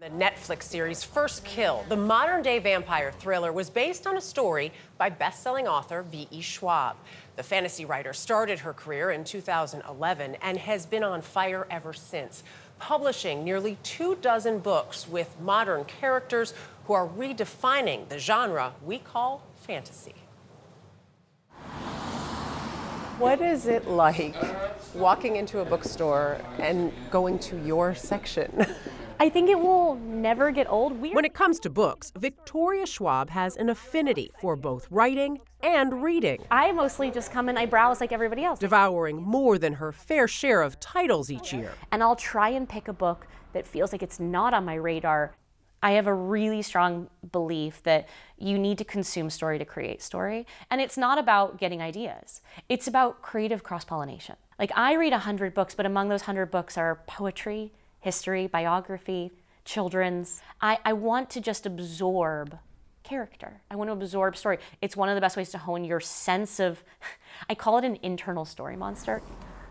The Netflix series First Kill, the modern-day vampire thriller, was based on a story by best-selling author V.E. Schwab. The fantasy writer started her career in 2011 and has been on fire ever since, publishing nearly 24 books with modern characters who are redefining the genre we call fantasy. What is it like walking into a bookstore and going to your section? I think it will never get old. When it comes to books, Victoria Schwab has an affinity for both writing and reading. I mostly just come and I browse like everybody else. Devouring more than her fair share of titles each year. And I'll try and pick a book that feels like it's not on my radar. I have a really strong belief that you need to consume story to create story. And it's not about getting ideas. It's about creative cross-pollination. Like, I read 100 books, but among those 100 books are poetry, history, biography, children's. I want to just absorb character. I want to absorb story. It's one of the best ways to hone your sense of, I call it an internal story monster.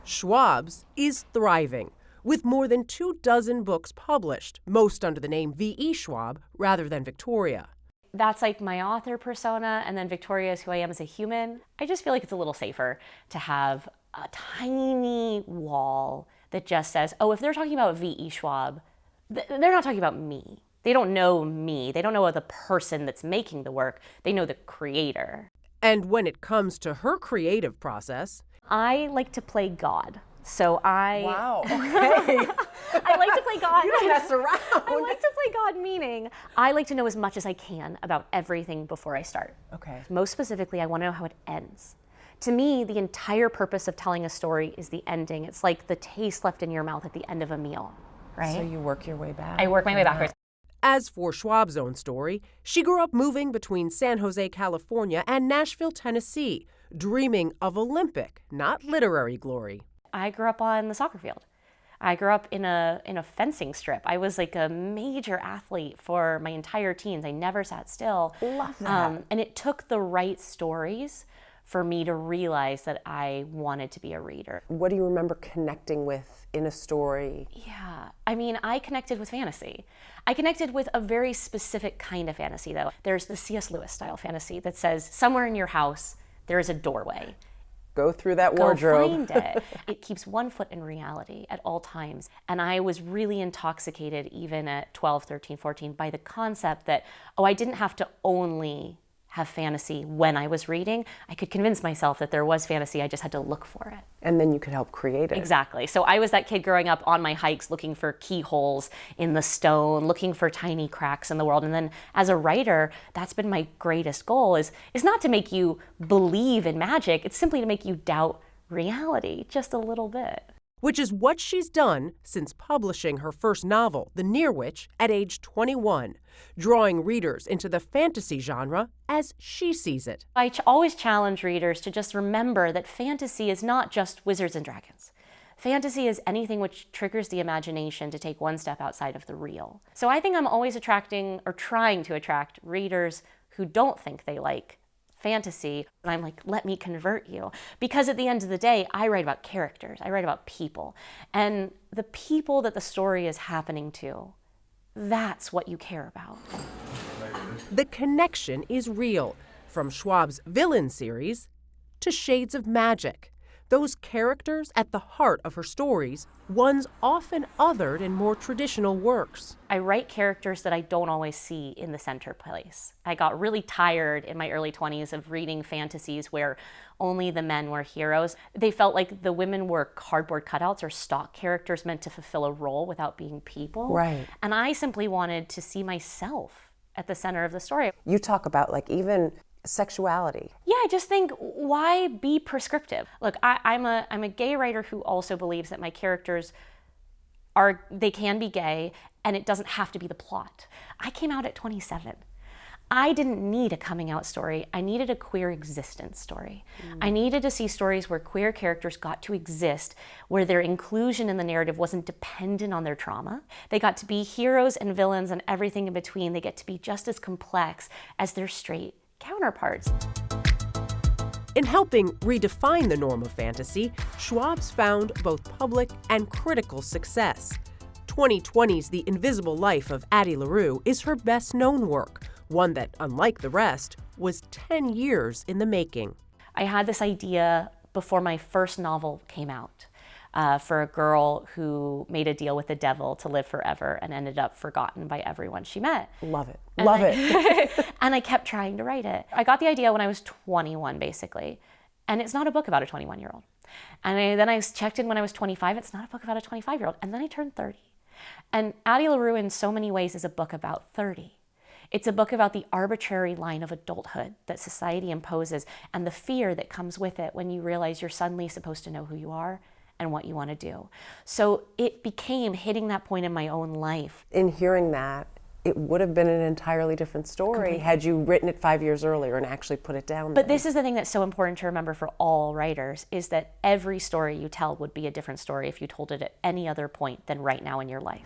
Schwab's is thriving, with more than 24 books published, most under the name V.E. Schwab rather than Victoria. That's like my author persona, and then Victoria is who I am as a human. I just feel like it's a little safer to have a tiny wall that just says, oh, if they're talking about V.E. Schwab, they're not talking about me. They don't know me. They don't know the person that's making the work. They know the creator. And when it comes to her creative process, I like to play God. So Wow, okay. I like to play God. You don't mess around. I like to play God, meaning I like to know as much as I can about everything before I start. Okay. Most specifically, I want to know how it ends. To me, the entire purpose of telling a story is the ending. It's like the taste left in your mouth at the end of a meal, right? So you work your way back. I work my way backwards. As for Schwab's own story, she grew up moving between San Jose, California and Nashville, Tennessee, dreaming of Olympic, not literary glory. I grew up on the soccer field. I grew up in a fencing strip. I was like a major athlete for my entire teens. I never sat still. Love that. And it took the right stories for me to realize that I wanted to be a reader. What do you remember connecting with in a story? Yeah, I mean, I connected with fantasy. I connected with a very specific kind of fantasy, though. There's the C.S. Lewis style fantasy that says somewhere in your house there is a doorway. Go through that wardrobe. Go find it. It keeps one foot in reality at all times. And I was really intoxicated even at 12, 13, 14 by the concept that, oh, I didn't have to only have fantasy when I was reading. I could convince myself that there was fantasy, I just had to look for it. And then you could help create it. Exactly. So I was that kid growing up on my hikes looking for keyholes in the stone, looking for tiny cracks in the world. And then as a writer, that's been my greatest goal is not to make you believe in magic, it's simply to make you doubt reality just a little bit. Which is what she's done since publishing her first novel, The Near Witch, at age 21, drawing readers into the fantasy genre as she sees it. I always challenge readers to just remember that fantasy is not just wizards and dragons. Fantasy is anything which triggers the imagination to take one step outside of the real. So I think I'm always attracting or trying to attract readers who don't think they like fantasy, and I'm like, let me convert you. Because at the end of the day, I write about characters, I write about people. And the people that the story is happening to, that's what you care about. The connection is real, from Schwab's villain series to Shades of Magic. Those characters at the heart of her stories, ones often othered in more traditional works. I write characters that I don't always see in the center place. I got really tired in my early 20s of reading fantasies where only the men were heroes. They felt like the women were cardboard cutouts or stock characters meant to fulfill a role without being people. Right. And I simply wanted to see myself at the center of the story. You talk about like even sexuality. Yeah, I just think, why be prescriptive? Look, I'm a gay writer who also believes that my characters they can be gay and it doesn't have to be the plot. I came out at 27. I didn't need a coming out story. I needed a queer existence story. I needed to see stories where queer characters got to exist, where their inclusion in the narrative wasn't dependent on their trauma. They got to be heroes and villains and everything in between. They get to be just as complex as their straight counterparts. In helping redefine the norm of fantasy, Schwab's found both public and critical success. 2020's The Invisible Life of Addie LaRue is her best-known work, one that, unlike the rest, was 10 years in the making. I had this idea before my first novel came out for a girl who made a deal with the devil to live forever and ended up forgotten by everyone she met. Love it. And Love it. And I kept trying to write it. I got the idea when I was 21, basically. And it's not a book about a 21-year-old. And then I checked in when I was 25. It's not a book about a 25-year-old. And then I turned 30. And Addie LaRue, in so many ways, is a book about 30. It's a book about the arbitrary line of adulthood that society imposes and the fear that comes with it when you realize you're suddenly supposed to know who you are and what you want to do. So it became hitting that point in my own life. In hearing that, it would have been an entirely different story had you written it 5 years earlier and actually put it down But this is the thing that's so important to remember for all writers, is that every story you tell would be a different story if you told it at any other point than right now in your life.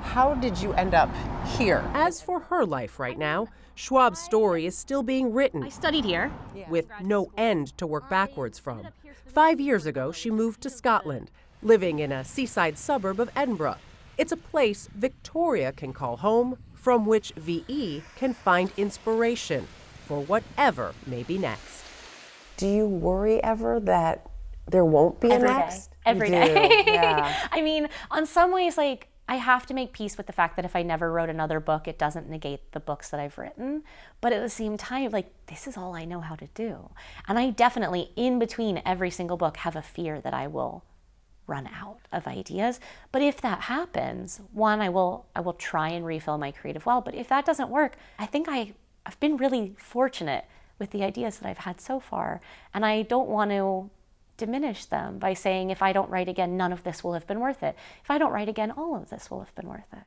How did you end up here? As for her life right now, Schwab's story is still being written. I studied here. With no end to work backwards from. 5 years ago, she moved to Scotland, living in a seaside suburb of Edinburgh. It's a place Victoria can call home, from which VE can find inspiration for whatever may be next. Do you worry ever that there won't be a next? Every day. Yeah. I mean, on some ways, like, I have to make peace with the fact that if I never wrote another book, it doesn't negate the books that I've written. But at the same time, like, this is all I know how to do. And I definitely, in between every single book, have a fear that I will run out of ideas. But if that happens, one, I will try and refill my creative well. But if that doesn't work, I think I've been really fortunate with the ideas that I've had so far. And I don't want to diminish them by saying, if I don't write again, none of this will have been worth it. If I don't write again, all of this will have been worth it.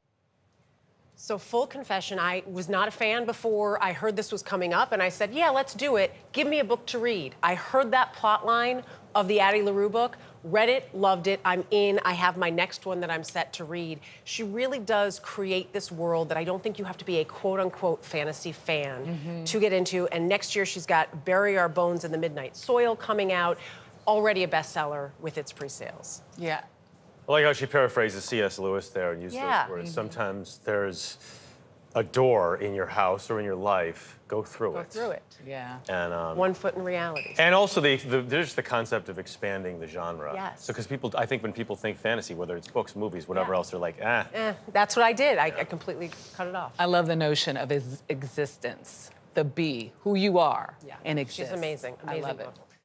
So full confession, I was not a fan before I heard this was coming up, and I said, yeah, let's do it. Give me a book to read. I heard that plot line of the Addie LaRue book, read it, loved it, I'm in. I have my next one that I'm set to read. She really does create this world that I don't think you have to be a quote-unquote fantasy fan to get into. And next year she's got Bury Our Bones in the Midnight Soil coming out, already a bestseller with its pre-sales. Yeah. I like how she paraphrases C.S. Lewis there and uses those words. Sometimes there's a door in your house or in your life. Go through it. Go through it. Yeah. And 1 foot in reality. and also there's the concept of expanding the genre. Yes. So because I think when people think fantasy, whether it's books, movies, whatever else, they're like, That's what I did. I completely cut it off. I love the notion of existence, the be, who you are, and exist. She's amazing. Amazing I love book. it.